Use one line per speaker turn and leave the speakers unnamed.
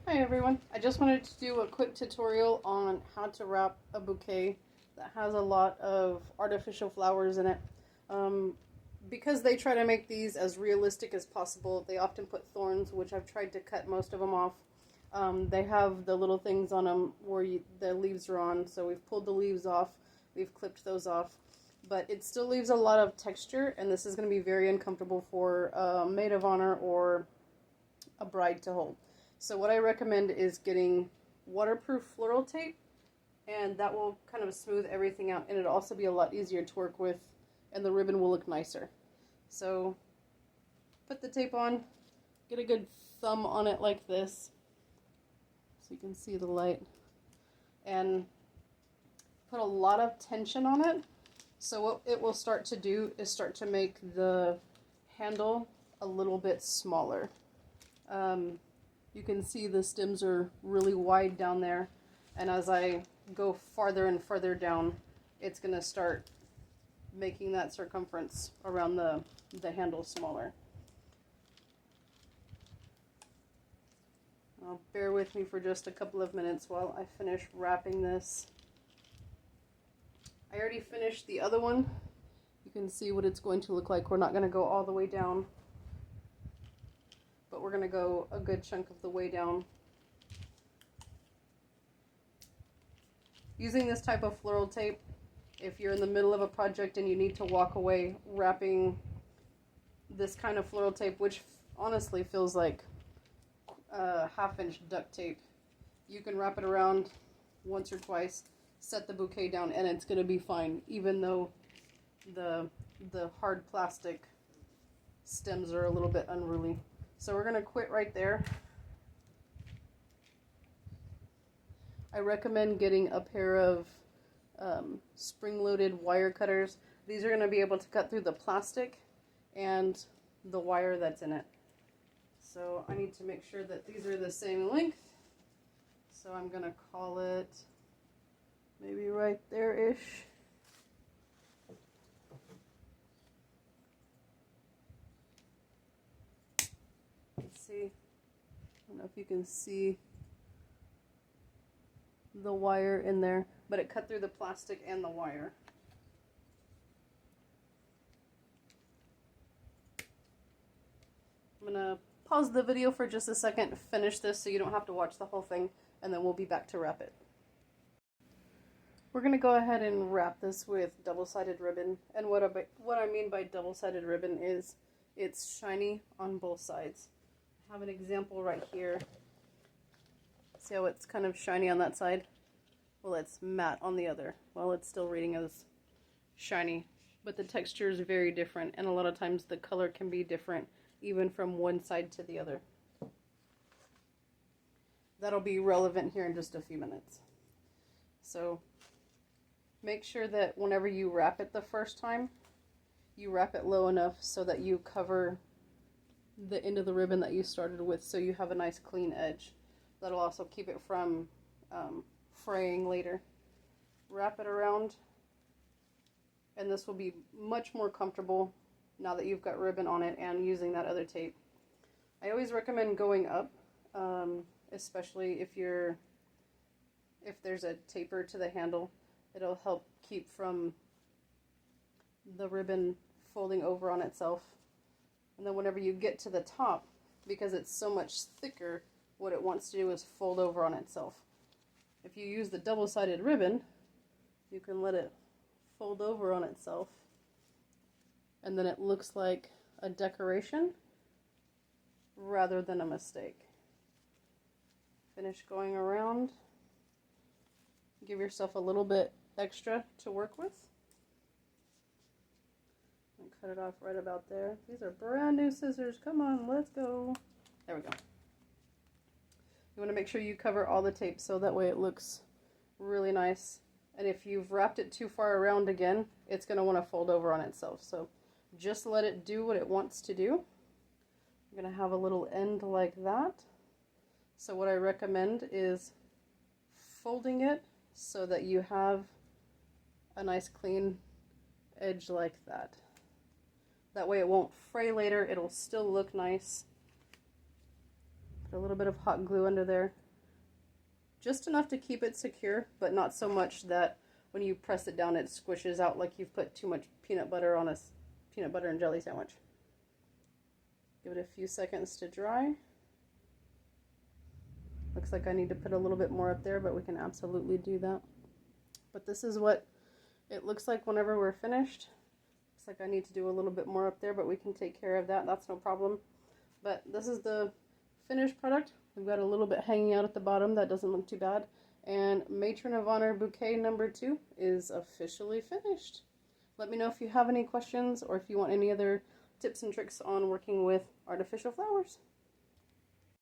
Hi everyone, I just wanted to do a quick tutorial on how to wrap a bouquet that has a lot of artificial flowers in it. Because they try to make these as realistic as possible, they often put thorns, which I've tried to cut most of them off. They have the little things on them where the leaves are on, so we've pulled the leaves off, we've clipped those off. But it still leaves a lot of texture, and this is going to be very uncomfortable for a maid of honor or a bride to hold. So what I recommend is getting waterproof floral tape, and that will kind of smooth everything out, and it'll also be a lot easier to work with, and the ribbon will look nicer. So put the tape on, get a good thumb on it like this so you can see the light, and put a lot of tension on it. So what it will start to do is start to make the handle a little bit smaller. You can see the stems are really wide down there, and as I go farther and farther down, it's going to start making that circumference around the handle smaller. Bear with me for just a couple of minutes while I finish wrapping this. I already finished the other one. You can see what it's going to look like. We're not going to go all the way down, but we're going to go a good chunk of the way down. Using this type of floral tape, if you're in the middle of a project and you need to walk away, wrapping this kind of floral tape, which honestly feels like half-inch duct tape, you can wrap it around once or twice, set the bouquet down, and it's going to be fine, even though the hard plastic stems are a little bit unruly. So we're going to quit right there. I recommend getting a pair of spring-loaded wire cutters. These are going to be able to cut through the plastic and the wire that's in it. So I need to make sure that these are the same length. So I'm going to call it maybe right there-ish. Let's see. I don't know if you can see the wire in there, but it cut through the plastic and the wire. I'm gonna pause the video for just a second, finish this so you don't have to watch the whole thing, and then we'll be back to wrap it. We're gonna go ahead and wrap this with double-sided ribbon, and what I mean by double-sided ribbon is it's shiny on both sides. I have an example right here. See how it's kind of shiny on that side? Well, it's matte on the other. Well, it's still reading as shiny, but the texture is very different, and a lot of times the color can be different even from one side to the other. That'll be relevant here in just a few minutes. So make sure that whenever you wrap it the first time, you wrap it low enough so that you cover the end of the ribbon that you started with, so you have a nice clean edge. That'll also keep it from fraying later. Wrap it around, and this will be much more comfortable now that you've got ribbon on it and using that other tape. I always recommend going up, especially if there's a taper to the handle. It'll help keep from the ribbon folding over on itself. And then whenever you get to the top, because it's so much thicker, what it wants to do is fold over on itself. If you use the double-sided ribbon, you can let it fold over on itself, and then it looks like a decoration rather than a mistake. Finish going around. Give yourself a little bit extra to work with. And cut it off right about there. These are brand new scissors. Come on, let's go. There we go. You want to make sure you cover all the tape so that way it looks really nice. And if you've wrapped it too far around again, it's going to want to fold over on itself. So just let it do what it wants to do. I'm going to have a little end like that. So what I recommend is folding it so that you have a nice clean edge like that. That way it won't fray later, it'll still look nice. Put a little bit of hot glue under there. Just enough to keep it secure, but not so much that when you press it down it squishes out like you've put too much peanut butter on a peanut butter and jelly sandwich. Give it a few seconds to dry. Looks like I need to put a little bit more up there, but we can absolutely do that. But this is what it looks like whenever we're finished. Looks like I need to do a little bit more up there, but we can take care of that. That's no problem. But this is the finished product. We've got a little bit hanging out at the bottom. That doesn't look too bad. And Matron of Honor bouquet number 2 is officially finished. Let me know if you have any questions or if you want any other tips and tricks on working with artificial flowers.